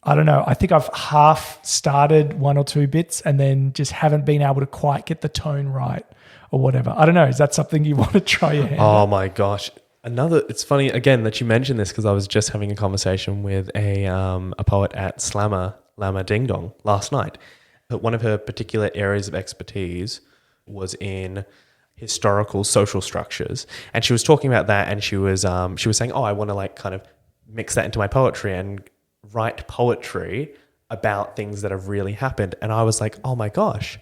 I don't know. I think I've half started one or two bits and then just haven't been able to quite get the tone right or whatever. I don't know. Is that something you want to try your hand Oh at? my gosh. It's funny again that you mentioned this because I was just having a conversation with a poet at Slammer, Lama Ding Dong, last night. But one of her particular areas of expertise was in historical social structures. And she was talking about that and she was saying, oh, I want to like kind of mix that into my poetry and write poetry about things that have really happened. And I was like, oh my gosh,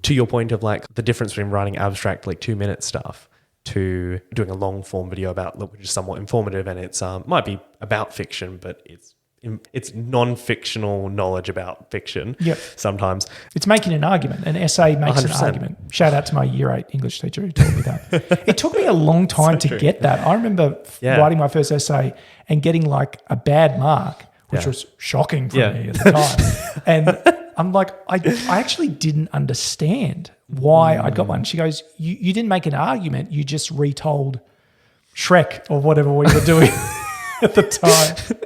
to your point of like the difference between writing abstract, like 2-minute stuff to doing a long form video about which is somewhat informative and it's might be about fiction, but it's non-fictional knowledge about fiction. Yep. Sometimes It's making an argument. An essay makes 100%. an argument. Shout out to my year 8 English teacher who taught me that. It took me a long time to get that. I remember writing my first essay and getting like a bad mark, which was shocking for me at the time. And I'm like, I actually didn't understand why I'd got one. She goes, you didn't make an argument. You just retold Shrek or whatever we were doing at the time.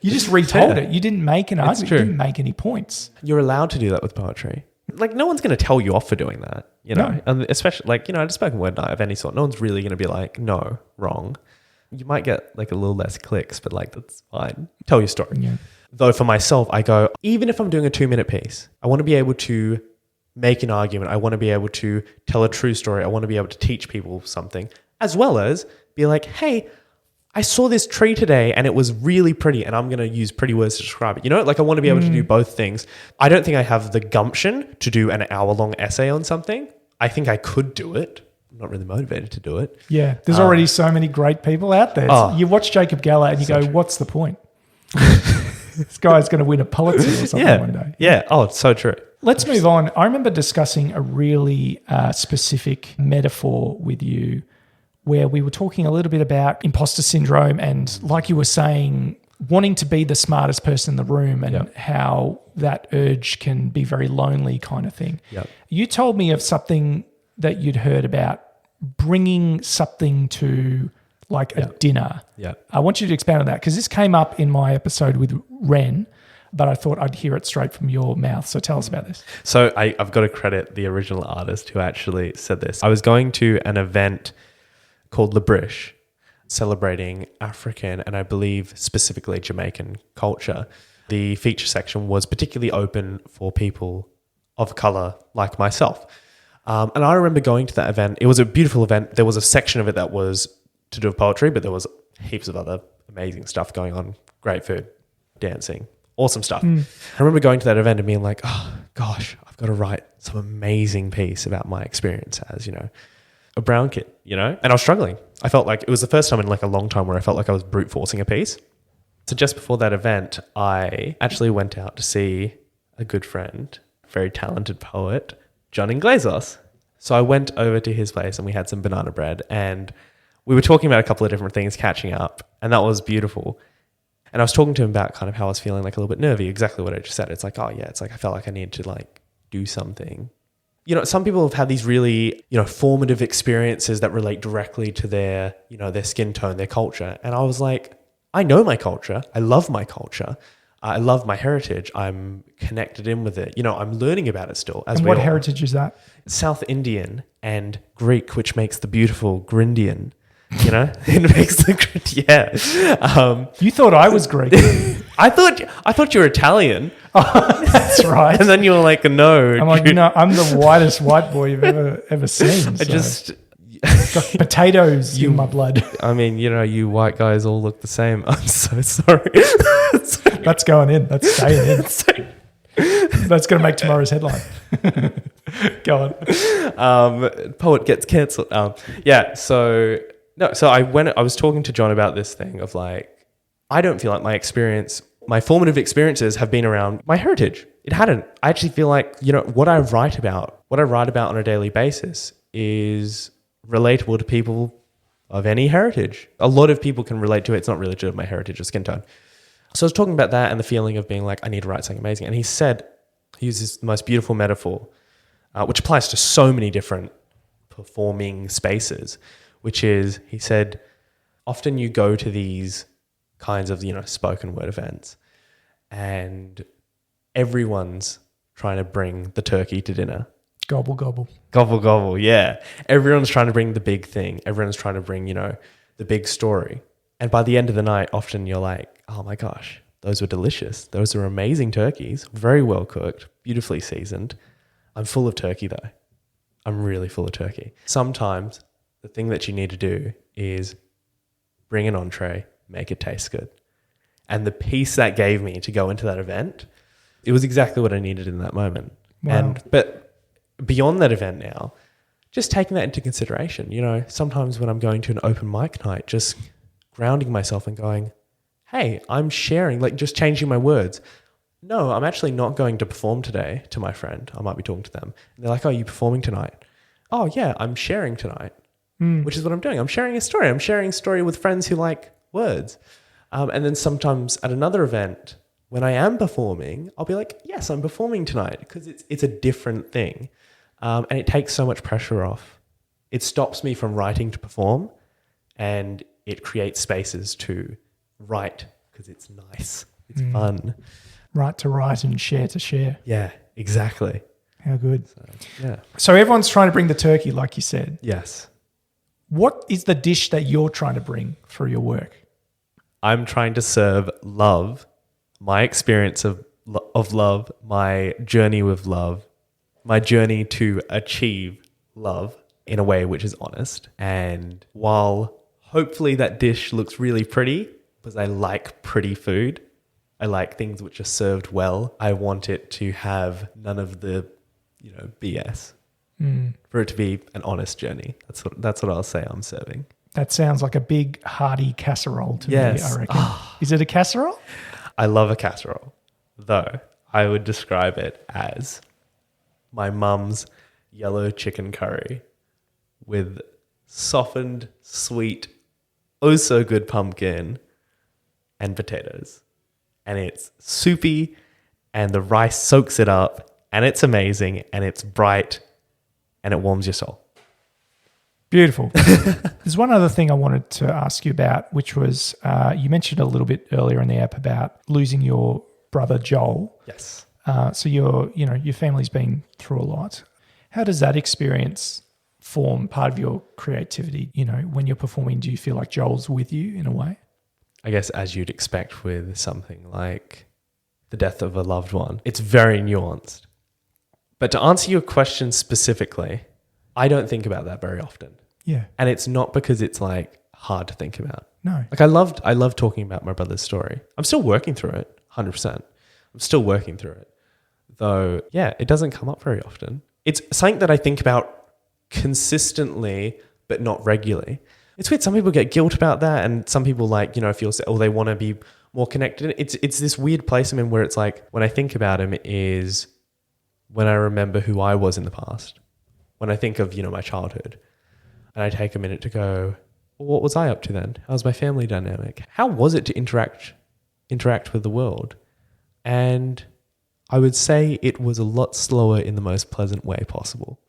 You just retold it. You didn't make an argument. true. You didn't make any points. you're allowed to do that with poetry. Like no one's going to tell you off for doing that, you know, No. and especially like, you know, at a spoken word night of any sort, no one's really going to be like, no, wrong. You might get like a little less clicks, but like, that's fine. Tell your story. Yeah. Though for myself, I go, even if I'm doing a 2-minute piece, I want to be able to make an argument. I want to be able to tell a true story. I want to be able to teach people something, as well as be like, hey, I saw this tree today and it was really pretty and I'm going to use pretty words to describe it. You know, like I want to be able to do both things. I don't think I have the gumption to do an hour-long essay on something. I think I could do it. I'm not really motivated to do it. Yeah, there's already so many great people out there. You watch Jacob Geller and you go, what's the point? This guy's going to win a Pulitzer or something one day. Yeah. Oh, it's so true. Let's move on. I remember discussing a really specific metaphor with you where we were talking a little bit about imposter syndrome and, like you were saying, wanting to be the smartest person in the room and how that urge can be very lonely kind of thing. Yep. You told me of something that you'd heard about bringing something to like a dinner. Yeah. I want you to expand on that because this came up in my episode with Ren, but I thought I'd hear it straight from your mouth. So tell us about this. So I've got to credit the original artist who actually said this. I was going to an event called Le Briche, celebrating African and I believe specifically Jamaican culture. The feature section was particularly open for people of color like myself. And I remember going to that event. It was a beautiful event. There was a section of it that was to do with poetry, but there was heaps of other amazing stuff going on. Great food, dancing, awesome stuff. I remember going to that event and being like, oh gosh, I've got to write some amazing piece about my experience as, you know, a brown kid, you know? And I was struggling. I felt like it was the first time in like a long time where I felt like I was brute forcing a piece. So just before that event, I actually went out to see a good friend, very talented poet, John Inglesas. So I went over to his place and we had some banana bread and we were talking about a couple of different things, catching up, and that was beautiful. And I was talking to him about kind of how I was feeling like a little bit nervy, exactly what I just said. It's like, oh yeah, it's like I felt like I needed to like do something. You know, some people have had these really, you know, formative experiences that relate directly to their, you know, their skin tone, their culture. And I was like, I know my culture. I love my culture. I love my heritage. I'm connected in with it. You know, I'm learning about it still. And what heritage is that? South Indian and Greek, which makes the beautiful Grindian. You know, it makes the You thought I was Greek. I thought you were Italian. That's right. And then you were like, no. I'm like, no, I'm the whitest white boy you've ever seen. Got potatoes in my blood. I mean, you know, you white guys all look the same. I'm so sorry. That's going in. That's staying in. That's going to make tomorrow's headline. Go on. Poet gets cancelled. So I was talking to John about this thing of like, I don't feel like my formative experiences have been around my heritage. It hadn't. I actually feel like, you know, what I write about on a daily basis is relatable to people of any heritage. A lot of people can relate to it. It's not related to my heritage or skin tone. So I was talking about that and the feeling of being like, I need to write something amazing. And he uses the most beautiful metaphor, which applies to so many different performing spaces, which is, he said, often you go to these kinds of, you know, spoken word events and everyone's trying to bring the turkey to dinner. Gobble, gobble. Gobble, gobble, yeah. Everyone's trying to bring the big thing. Everyone's trying to bring, the big story. And by the end of the night, often you're like, oh my gosh, those were delicious. Those are amazing turkeys, very well cooked, beautifully seasoned. I'm full of turkey though. I'm really full of turkey. Sometimes the thing that you need to do is bring an entree, make it taste good. And the peace that gave me to go into that event, it was exactly what I needed in that moment. Wow. But beyond that event now, just taking that into consideration, sometimes when I'm going to an open mic night, just grounding myself and going, hey, I'm sharing, like just changing my words. No, I'm actually not going to perform today to my friend. I might be talking to them. And they're like, oh, are you performing tonight? Oh, yeah, I'm sharing tonight, which is what I'm doing. I'm sharing a story. I'm sharing a story with friends who like words. And then sometimes at another event, when I am performing, I'll be like, yes, I'm performing tonight, because it's a different thing. And it takes so much pressure off. It stops me from writing to perform, and it creates spaces to write because it's nice. It's fun. Write to write and share to share. Yeah, exactly. How good. Yeah. So everyone's trying to bring the turkey, like you said. Yes. What is the dish that you're trying to bring through your work? I'm trying to serve love, my experience of love, my journey with love, my journey to achieve love in a way which is honest. And while hopefully that dish looks really pretty, because I like pretty food, I like things which are served well, I want it to have none of the, BS. For it to be an honest journey. That's what I'll say I'm serving. That sounds like a big hearty casserole to Yes. me, I reckon. Is it a casserole? I love a casserole, though I would describe it as my mum's yellow chicken curry with softened, sweet, oh so good pumpkin and potatoes. And it's soupy, and the rice soaks it up, and it's amazing, and it's bright, and it warms your soul. Beautiful. There's one other thing I wanted to ask you about, which was you mentioned a little bit earlier in the app about losing your brother Joel. Yes. So your family's been through a lot. How does that experience form part of your creativity? When you're performing, do you feel like Joel's with you in a way? I guess as you'd expect with something like the death of a loved one, it's very nuanced. But to answer your question specifically, I don't think about that very often. Yeah. And it's not because it's like hard to think about. No. Like I love talking about my brother's story. I'm still working through it, 100%. I'm still working through it. Though, yeah, it doesn't come up very often. It's something that I think about consistently, but not regularly. It's weird. Some people get guilt about that, and some people feel, they want to be more connected. It's this weird place I'm in where it's like, when I think about him is when I remember who I was in the past. When I think of, my childhood, and I take a minute to go, well, what was I up to then? How was my family dynamic? How was it to interact with the world? And I would say it was a lot slower in the most pleasant way possible.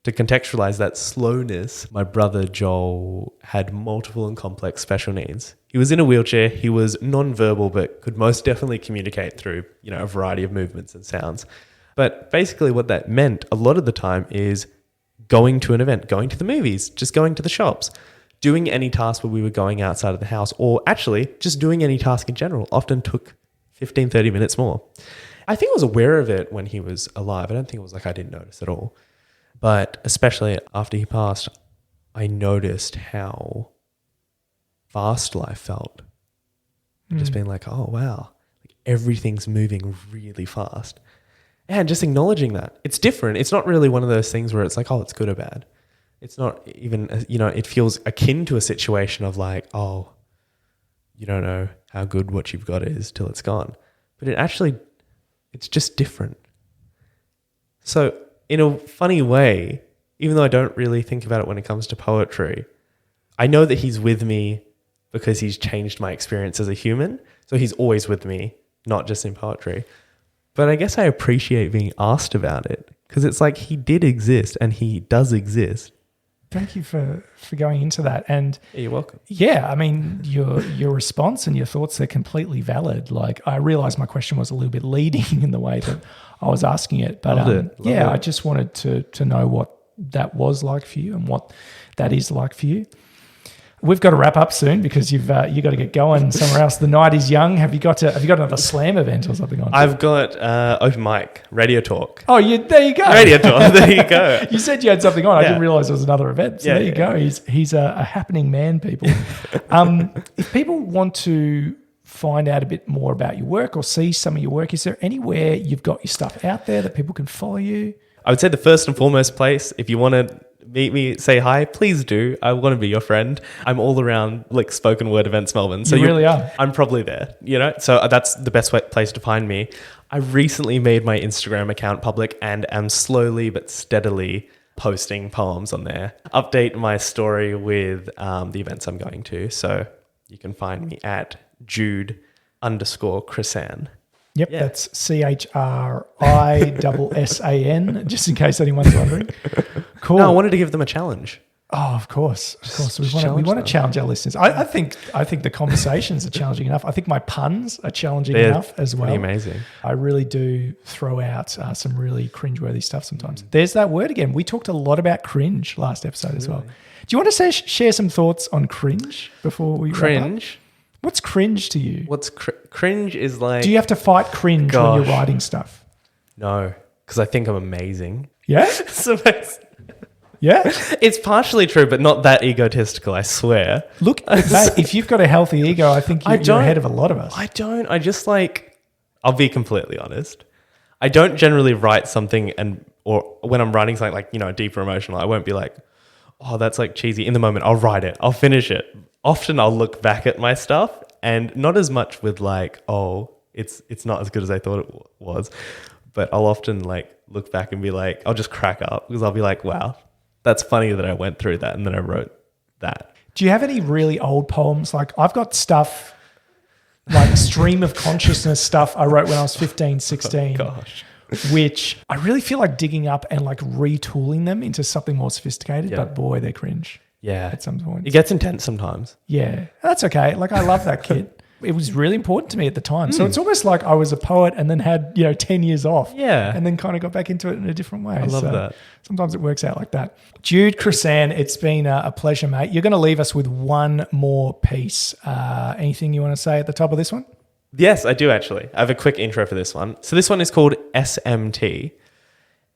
To contextualize that slowness, my brother Joel had multiple and complex special needs. He was in a wheelchair. He was non-verbal, but could most definitely communicate through, a variety of movements and sounds. But basically what that meant a lot of the time is going to an event, going to the movies, just going to the shops, doing any task where we were going outside of the house, or actually just doing any task in general often took 15, 30 minutes more. I think I was aware of it when he was alive. I don't think it was like I didn't notice at all. But especially after he passed, I noticed how fast life felt. Just being like, oh, wow, like everything's moving really fast. And just acknowledging that. It's different. It's not really one of those things where it's like, oh, it's good or bad. It's not even, it feels akin to a situation of like, oh, you don't know how good what you've got is till it's gone. But it's just different. So in a funny way, even though I don't really think about it when it comes to poetry, I know that he's with me because he's changed my experience as a human. So he's always with me, not just in poetry. But I guess I appreciate being asked about it because it's like he did exist and he does exist. Thank you for going into that. And Yeah, you're welcome. yeah, I mean, your response and your thoughts are completely valid. Like, I realized my question was a little bit leading in the way that I was asking it. But Loved it. I just wanted to know what that was like for you and what that is like for you. We've got to wrap up soon because you've got to get going somewhere else. The night is young. Have you got another slam event or something on? I've got open mic, radio talk. Oh, there you go. Radio talk. There you go. You said you had something on. I Yeah. didn't realize it was another event. So Yeah, there you go. He's a happening man, people. If people want to find out a bit more about your work or see some of your work, is there anywhere you've got your stuff out there that people can follow you? I would say the first and foremost place, if you want to meet me, say hi, please do. I want to be your friend. I'm all around like spoken word events, Melbourne. So You really are. I'm probably there, So that's the best place to find me. I recently made my Instagram account public and am slowly but steadily posting poems on there. Update my story with the events I'm going to. So you can find me at Jude_Chrisan. Yep, Yeah. that's CHRISSAN, just in case anyone's wondering. Cool. No, I wanted to give them a challenge. Oh, of course. We challenge want them. to challenge our listeners. I think the conversations are challenging enough. I think my puns are challenging They're enough as well. pretty amazing. I really do throw out some really cringeworthy stuff sometimes. There's that word again. We talked a lot about cringe last episode as well. Do you want to share some thoughts on cringe before we wrap up? Cringe? What's cringe to you? What's cringe is like... Do you have to fight cringe when you're Gosh. writing stuff? No, because I think I'm amazing. Yeah? Yeah? It's partially true, but not that egotistical, I swear. Look, mate, if you've got a healthy ego, I think you're ahead of a lot of us. I don't. I just like... I'll be completely honest. I don't generally write something or when I'm writing something like, deeper emotional, I won't be like, oh, that's like cheesy. In the moment, I'll write it. I'll finish it. Often I'll look back at my stuff and not as much with like, oh, it's not as good as I thought it was. But I'll often like look back and be like, I'll just crack up because I'll be like, wow, that's funny that I went through that and then I wrote that. Do you have any really old poems? Like I've got stuff like stream of consciousness stuff I wrote when I was 15, 16. Oh, gosh. Which I really feel like digging up and like retooling them into something more sophisticated, Yeah. but boy, they're cringe. Yeah. At some point. It gets intense sometimes. Yeah, that's okay. Like I love that kid. It was really important to me at the time. So it's almost like I was a poet and then had, 10 years off. Yeah. And then kind of got back into it in a different way. I love that. Sometimes it works out like that. Jude Chrisan, it's been a pleasure, mate. You're going to leave us with one more piece. Anything you want to say at the top of this one? Yes, I do actually. I have a quick intro for this one. So this one is called SMT.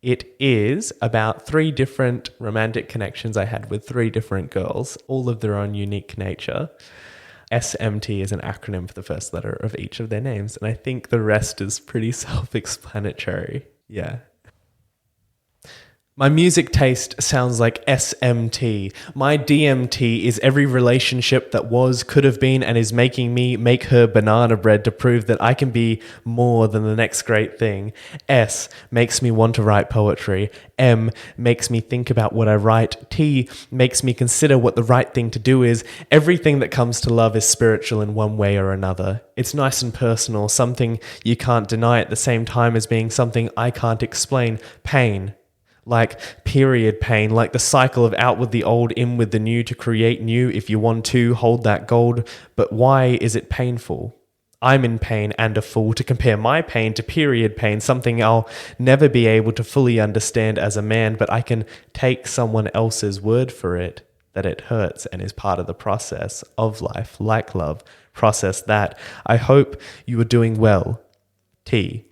It is about 3 different romantic connections I had with 3 different girls, all of their own unique nature. SMT is an acronym for the first letter of each of their names, and I think the rest is pretty self-explanatory. Yeah. My music taste sounds like SMT. My DMT is every relationship that was, could have been, and is making me make her banana bread to prove that I can be more than the next great thing. S makes me want to write poetry. M makes me think about what I write. T makes me consider what the right thing to do is. Everything that comes to love is spiritual in one way or another. It's nice and personal, something you can't deny at the same time as being something I can't explain. Pain. Like period pain, like the cycle of out with the old, in with the new to create new. If you want to, hold that gold. But why is it painful? I'm in pain and a fool to compare my pain to period pain, something I'll never be able to fully understand as a man, but I can take someone else's word for it, that it hurts and is part of the process of life, like love. Process that. I hope you are doing well. T.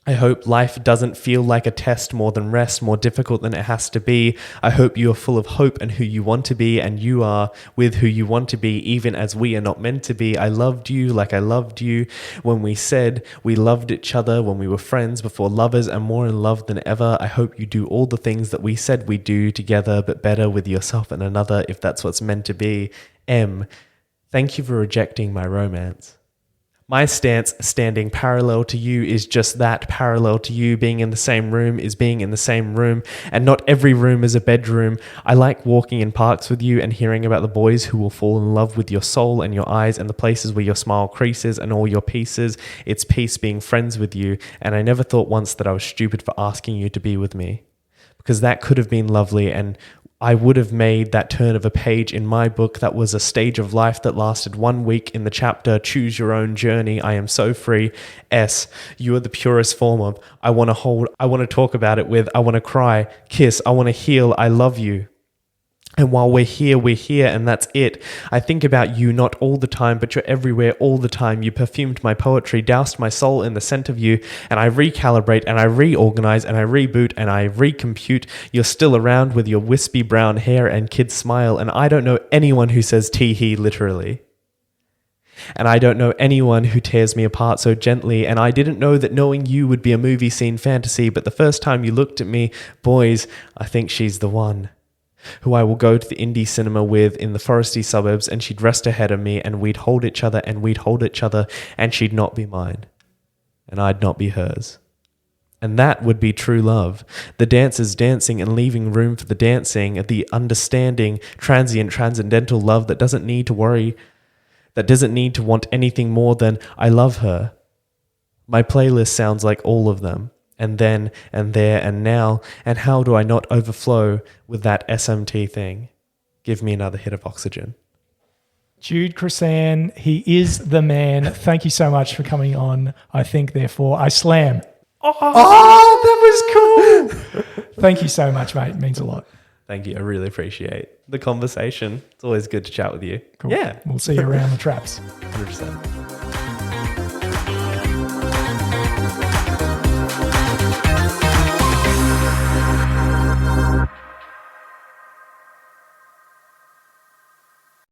I hope life doesn't feel like a test more than rest, more difficult than it has to be. I hope you are full of hope and who you want to be, and you are with who you want to be, even as we are not meant to be. I loved you like I loved you when we said we loved each other, when we were friends, before lovers, and more in love than ever. I hope you do all the things that we said we do together, but better with yourself and another, if that's what's meant to be. M. Thank you for rejecting my romance. My stance standing parallel to you is just that, parallel to you. Being in the same room is being in the same room, and not every room is a bedroom. I like walking in parks with you and hearing about the boys who will fall in love with your soul and your eyes and the places where your smile creases and all your pieces. It's peace being friends with you, and I never thought once that I was stupid for asking you to be with me. because that could have been lovely, and I would have made that turn of a page in my book that was a stage of life that lasted 1 week in the chapter Choose Your Own Journey. I am so free. S, you are the purest form of I want to hold, I want to talk about it with, I want to cry, kiss, I want to heal, I love you. And while we're here, and that's it. I think about you not all the time, but you're everywhere all the time. You perfumed my poetry, doused my soul in the scent of you, and I recalibrate, and I reorganize, and I reboot, and I recompute. You're still around with your wispy brown hair and kid smile, and I don't know anyone who says tee-hee literally. And I don't know anyone who tears me apart so gently, and I didn't know that knowing you would be a movie scene fantasy, but the first time you looked at me, boys, I think she's the one. Who I will go to the indie cinema with in the foresty suburbs, and she'd rest ahead of me, and we'd hold each other, and we'd hold each other, and she'd not be mine, and I'd not be hers. And that would be true love. The dancers dancing and leaving room for the dancing, the understanding, transient, transcendental love that doesn't need to worry, that doesn't need to want anything more than I love her. My playlist sounds like all of them. And then, and there, and now, and how do I not overflow with that SMT thing? Give me another hit of oxygen. Jude Chrisan, he is the man. Thank you so much for coming on. I think, therefore, I slam. Oh, that was cool. Thank you so much, mate. It means a lot. Thank you. I really appreciate the conversation. It's always good to chat with you. Cool. Yeah. We'll see you around the traps. 100%.